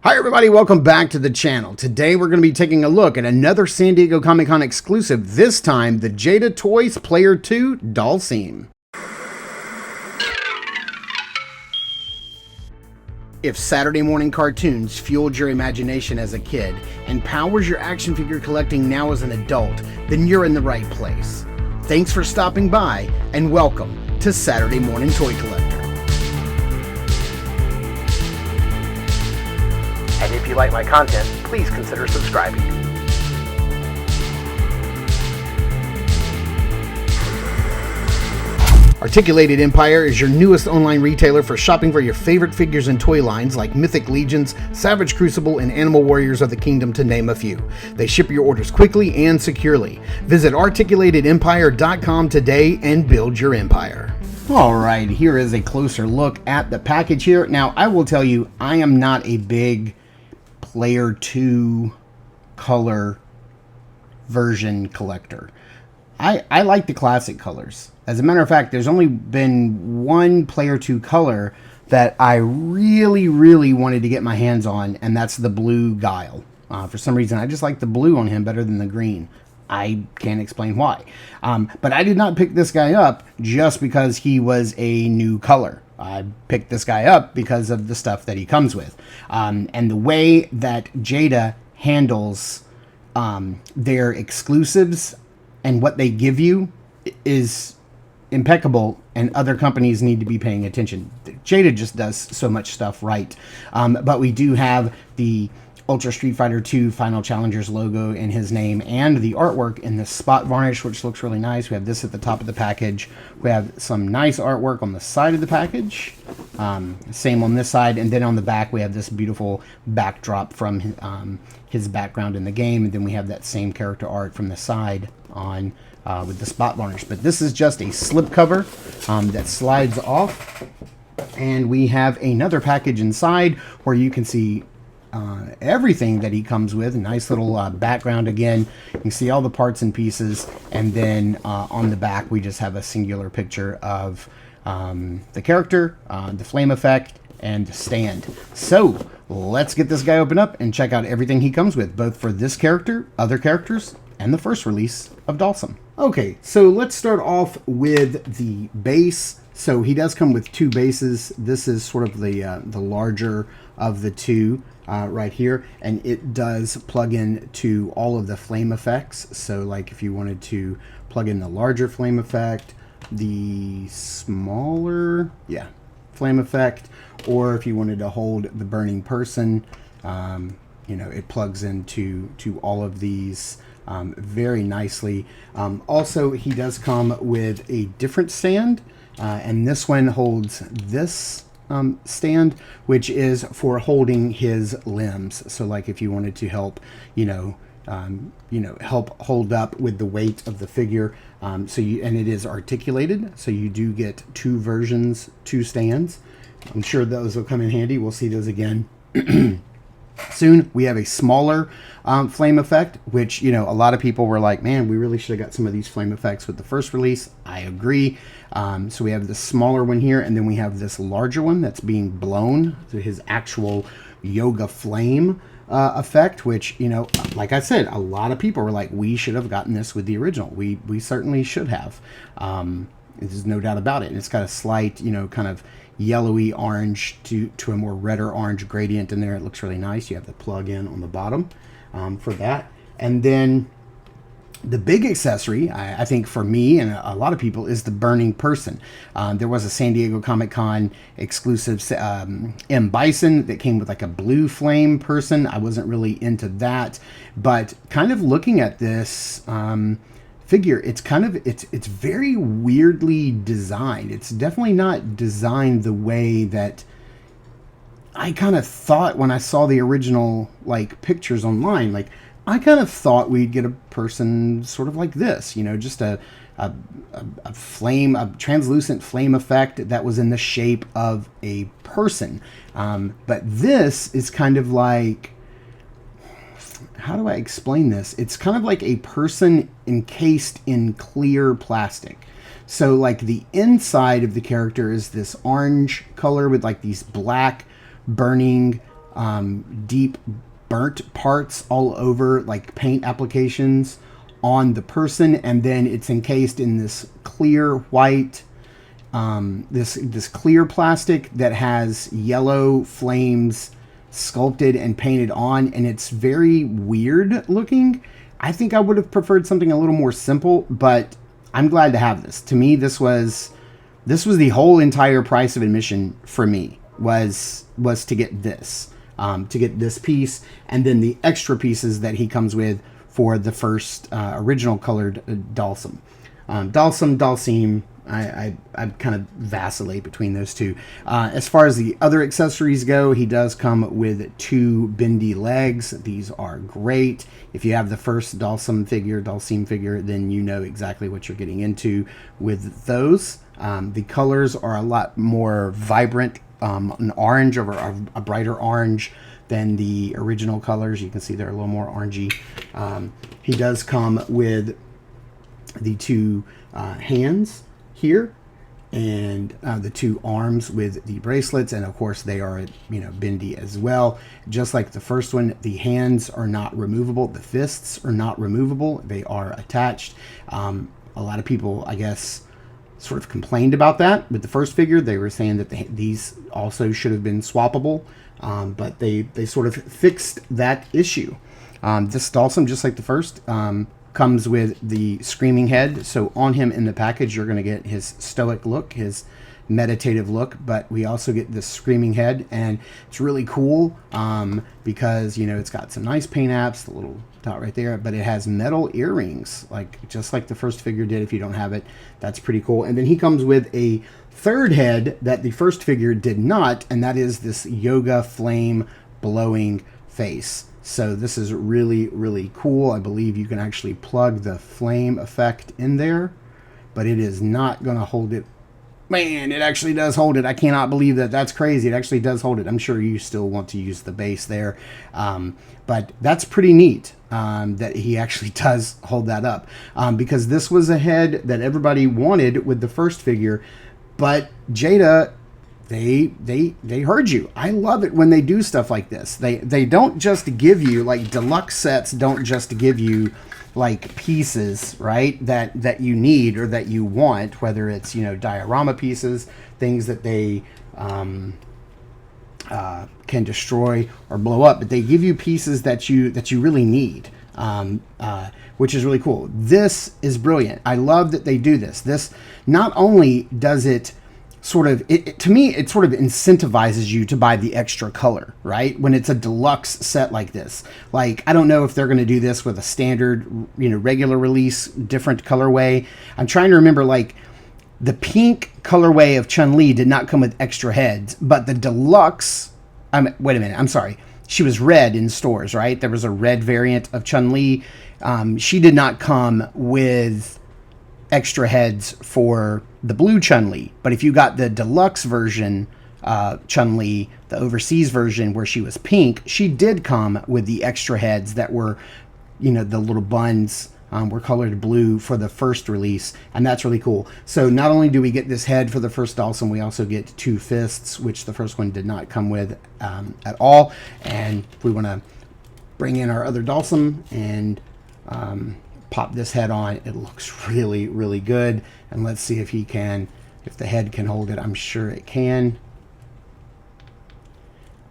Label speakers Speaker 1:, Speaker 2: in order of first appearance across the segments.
Speaker 1: Hi everybody, welcome back to the channel. Today we're going to be taking a look at another San Diego Comic-Con exclusive, this time the Jada Toys Player 2 Dhalsim. If Saturday morning cartoons fueled your imagination as a kid and powers your action figure collecting now as an adult, then you're in the right place. Thanks for stopping by and welcome to Saturday Morning Toy Collector. And if you like my content, please consider subscribing. Articulated Empire is your newest online retailer for shopping for your favorite figures and toy lines like Mythic Legions, Savage Crucible, and Animal Warriors of the Kingdom, to name a few. They ship your orders quickly and securely. Visit articulatedempire.com today and build your empire. Alright, here is a closer look at the package here. Now, I will tell you, I am not a big Player 2 color version collector. I like the classic colors. As a matter of fact, there's only been one Player 2 color that I really wanted to get my hands on, and that's the blue Guile. For some reason, I just like the blue on him better than the green. I can't explain why. But I did not pick this guy up just because he was a new color. I picked this guy up because of the stuff that he comes with. And the way that Jada handles their exclusives and what they give you is impeccable, and other companies need to be paying attention. Jada just does so much stuff right. But we do have the Ultra Street Fighter 2 Final Challengers logo in his name and the artwork in the spot varnish, which looks really nice. We have this at the top of the package. We have some nice artwork on the side of the package. Same on this side. And then on the back, we have this beautiful backdrop from his background in the game. And then we have that same character art from the side on with the spot varnish. But this is just a slip cover that slides off. And we have another package inside where you can see everything that he comes with. A nice little background again. You can see all the parts and pieces, and then on the back we just have a singular picture of the character, the flame effect, and the stand. So let's get this guy open up and check out everything he comes with, both for this character, other characters, and the first release of Dhalsim. Okay, so let's start off with the base. So he does come with two bases. This is sort of the larger of the two right here, and it does plug in to all of the flame effects. So like if you wanted to plug in the larger flame effect, the smaller flame effect, or if you wanted to hold the burning person, you know, it plugs into all of these very nicely. Also, he does come with a different stand. And this one holds this stand, which is for holding his limbs. So like if you wanted to help, help hold up with the weight of the figure. And it is articulated. So you do get two versions, two stands. I'm sure those will come in handy. We'll see those again soon. We have a smaller flame effect, which, a lot of people were like, man, we really should have got some of these flame effects with the first release. I agree. So we have the smaller one here, and then we have this larger one that's being blown to his actual yoga flame effect, which, like I said, a lot of people were like, we should have gotten this with the original. We certainly should have. There's no doubt about it. And it's got a slight, kind of yellowy orange to a more redder orange gradient in there. It looks really nice. You have the plug in on the bottom for that. And then the big accessory, I think for me and a lot of people, is the burning person. There was a San Diego Comic-Con exclusive M. Bison that came with like a blue flame person. I wasn't really into that, but kind of looking at this figure, it's very weirdly designed. It's definitely not designed the way that I kind of thought when I saw the original like pictures online. Like I kind of thought we'd get a person sort of like this, just a flame, a translucent flame effect that was in the shape of a person. But this is kind of like, how do I explain this? It's kind of like a person encased in clear plastic. So like the inside of the character is this orange color with like these black burning deep burnt parts all over, like paint applications on the person, and then it's encased in this clear white, this clear plastic that has yellow flames sculpted and painted on, and it's very weird looking. I think I would have preferred something a little more simple, but I'm glad to have this. To me, this was the whole entire price of admission for me, was to get this, piece, and then the extra pieces that he comes with for the first original colored Dhalsim. Dhalsim, I kind of vacillate between those two. As far as the other accessories go, he does come with 2 bendy legs. These are great. If you have the first Dhalsim figure, then you know exactly what you're getting into with those. The colors are a lot more vibrant, an orange, or a brighter orange than the original colors. You can see they're a little more orangey. He does come with the 2 hands here, and the 2 arms with the bracelets, and of course they are bendy as well. Just like the first one, the hands are not removable, the fists are not removable, they are attached. A lot of people, I guess, sort of complained about that with the first figure. They were saying that these also should have been swappable, but they sort of fixed that issue. This Dhalsim, just like the first, comes with the screaming head. So on him in the package, you're going to get his stoic look, his meditative look, but we also get this screaming head, and it's really cool because it's got some nice paint apps, the little dot right there, but it has metal earrings, just like the first figure did. If you don't have it, that's pretty cool. And then he comes with a third head that the first figure did not, and that is this yoga flame blowing face. So this is really, really cool. I believe you can actually plug the flame effect in there, but it is not going to hold it. Man, it actually does hold it. I cannot believe that. That's crazy. It actually does hold it. I'm sure you still want to use the base there, but that's pretty neat that he actually does hold that up, because this was a head that everybody wanted with the first figure, but Jada, they heard you. I love it when they do stuff like this. They don't just give you, like, deluxe sets don't just give you like pieces, right, that you need or that you want, whether it's diorama pieces, things that they can destroy or blow up, but they give you pieces that you really need, which is really cool. This is brilliant. I love that they do this. This not only does it sort of, to me, it sort of incentivizes you to buy the extra color, right? When it's a deluxe set like this. Like, I don't know if they're going to do this with a standard, regular release, different colorway. I'm trying to remember, like, the pink colorway of Chun-Li did not come with extra heads, but the deluxe, wait a minute, I'm sorry. She was red in stores, right? There was a red variant of Chun-Li. She did not come with extra heads for the blue Chun-Li, but if you got the deluxe version Chun-Li, the overseas version where she was pink, she did come with the extra heads that were, the little buns were colored blue for the first release, and that's really cool. So not only do we get this head for the first Dhalsim, we also get 2 fists, which the first one did not come with at all. And if we want to bring in our other Dhalsim and pop this head on, it looks really, really good. And let's see if if the head can hold it. I'm sure it can.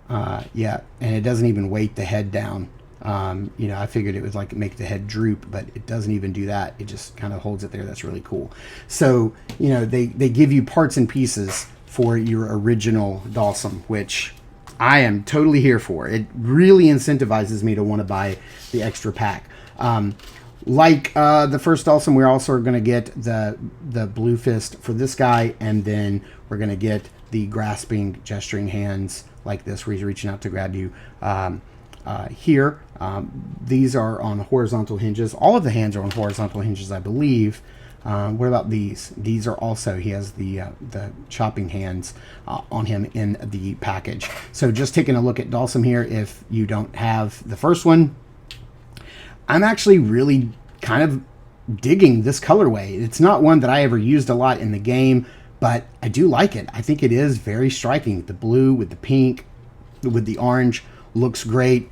Speaker 1: Yeah, and it doesn't even weight the head down. I figured it would make the head droop, but it doesn't even do that. It just kind of holds it there. That's really cool. So, they give you parts and pieces for your original Dhalsim, which I am totally here for. It really incentivizes me to want to buy the extra pack. Like the first Dhalsim, we're also going to get the blue fist for this guy, and then we're going to get the grasping, gesturing hands like this, where he's reaching out to grab you. Here, these are on horizontal hinges. All of the hands are on horizontal hinges, I believe. What about these? These are also, he has the chopping hands on him in the package. So just taking a look at Dhalsim here, if you don't have the first one, I'm actually really kind of digging this colorway. It's not one that I ever used a lot in the game, but I do like it. I think it is very striking. The blue with the pink, with the orange looks great.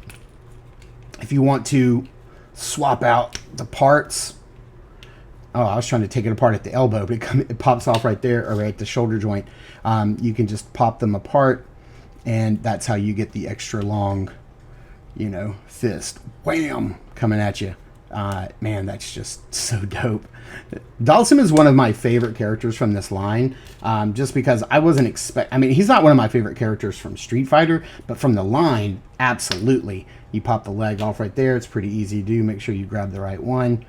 Speaker 1: If you want to swap out the parts, oh, I was trying to take it apart at the elbow, but it pops off right there, or right at the shoulder joint. You can just pop them apart, and that's how you get the extra long, you know, fist. Wham! Coming at you. Man, that's just so dope. Dhalsim is one of my favorite characters from this line, just because I wasn't I mean, he's not one of my favorite characters from Street Fighter, but from the line, absolutely. You pop the leg off right there. It's pretty easy to do. Make sure you grab the right one,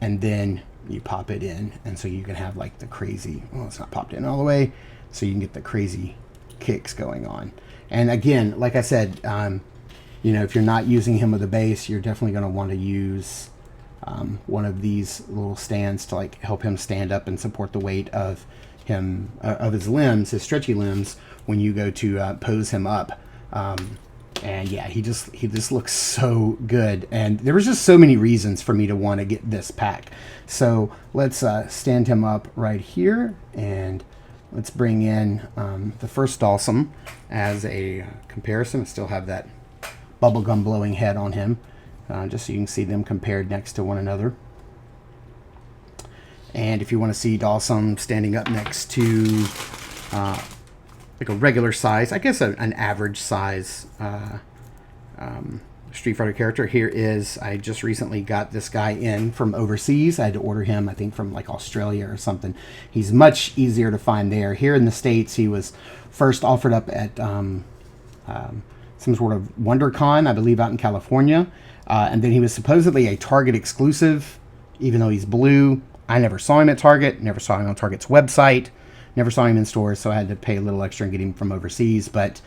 Speaker 1: and then you pop it in, and so you can have like the crazy, well, it's not popped in all the way, so you can get the crazy kicks going on. And again, like I said, you know, if you're not using him with a base, you're definitely going to want to use one of these little stands to like help him stand up and support the weight of him, of his limbs, his stretchy limbs, when you go to pose him up. And yeah, he just looks so good. And there was just so many reasons for me to want to get this pack. So let's stand him up right here, and let's bring in the first Dhalsim as a comparison. I still have that bubblegum blowing head on him, just so you can see them compared next to one another. And if you want to see Dhalsim standing up next to like a regular size, I guess an average size Street Fighter character, here is, I just recently got this guy in from overseas. I had to order him, I think, from like Australia or something. He's much easier to find there. Here in the States, he was first offered up at some sort of WonderCon, I believe, out in California. And then he was supposedly a Target exclusive, even though he's blue. I never saw him at Target, never saw him on Target's website, never saw him in stores, so I had to pay a little extra and get him from overseas. But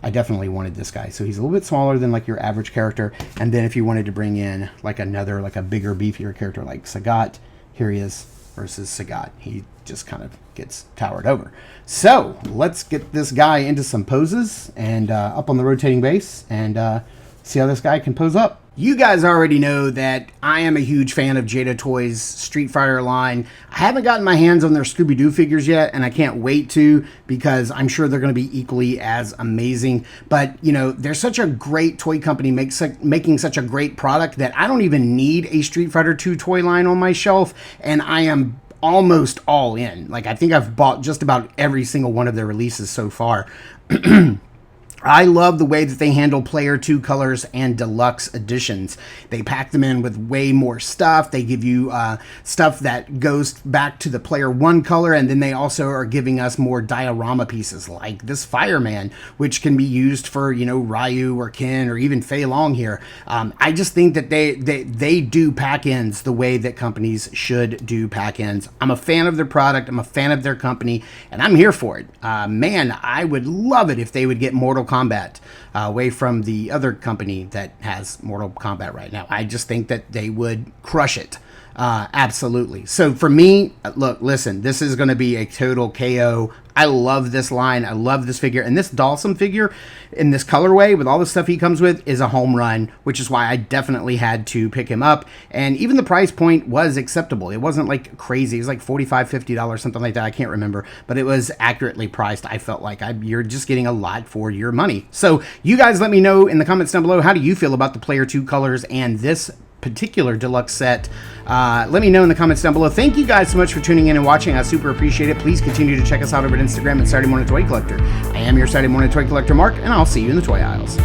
Speaker 1: I definitely wanted this guy. So he's a little bit smaller than like your average character. And then if you wanted to bring in like another, like a bigger, beefier character like Sagat, here he is versus Sagat. He just kind of gets towered over. So let's get this guy into some poses and up on the rotating base and see how this guy can pose up. You guys already know that I am a huge fan of Jada Toys' Street Fighter line. I haven't gotten my hands on their Scooby-Doo figures yet, and I can't wait to, because I'm sure they're going to be equally as amazing. But, you know, they're such a great toy company, making such a great product that I don't even need a Street Fighter 2 toy line on my shelf, and I am almost all in. Like, I think I've bought just about every single one of their releases so far. I love the way that they handle Player 2 colors and deluxe editions. They pack them in with way more stuff. They give you stuff that goes back to the Player 1 color, and then they also are giving us more diorama pieces like this Fireman, which can be used for, you know, Ryu or Ken or even Fei Long here. I just think that they do pack-ins the way that companies should do pack-ins. I'm a fan of their product. I'm a fan of their company, and I'm here for it. Man, I would love it if they would get Mortal Kombat away from the other company that has Mortal Kombat right now. I just think that they would crush it. Absolutely. So for me, look, listen, this is going to be a total KO. I love this line. I love this figure. And this Dhalsim figure in this colorway with all the stuff he comes with is a home run, which is why I definitely had to pick him up. And even the price point was acceptable. It wasn't like crazy. It was like $45, $50, something like that. I can't remember, but it was accurately priced. I felt like you're just getting a lot for your money. So you guys let me know in the comments down below, how do you feel about the Player 2 colors and this particular deluxe set? Let me know in the comments down below. Thank you guys so much for tuning in and watching. I super appreciate it. Please continue to check us out over at Instagram at Saturday Morning Toy Collector. I am your Saturday Morning Toy Collector, Mark, and I'll see you in the toy aisles.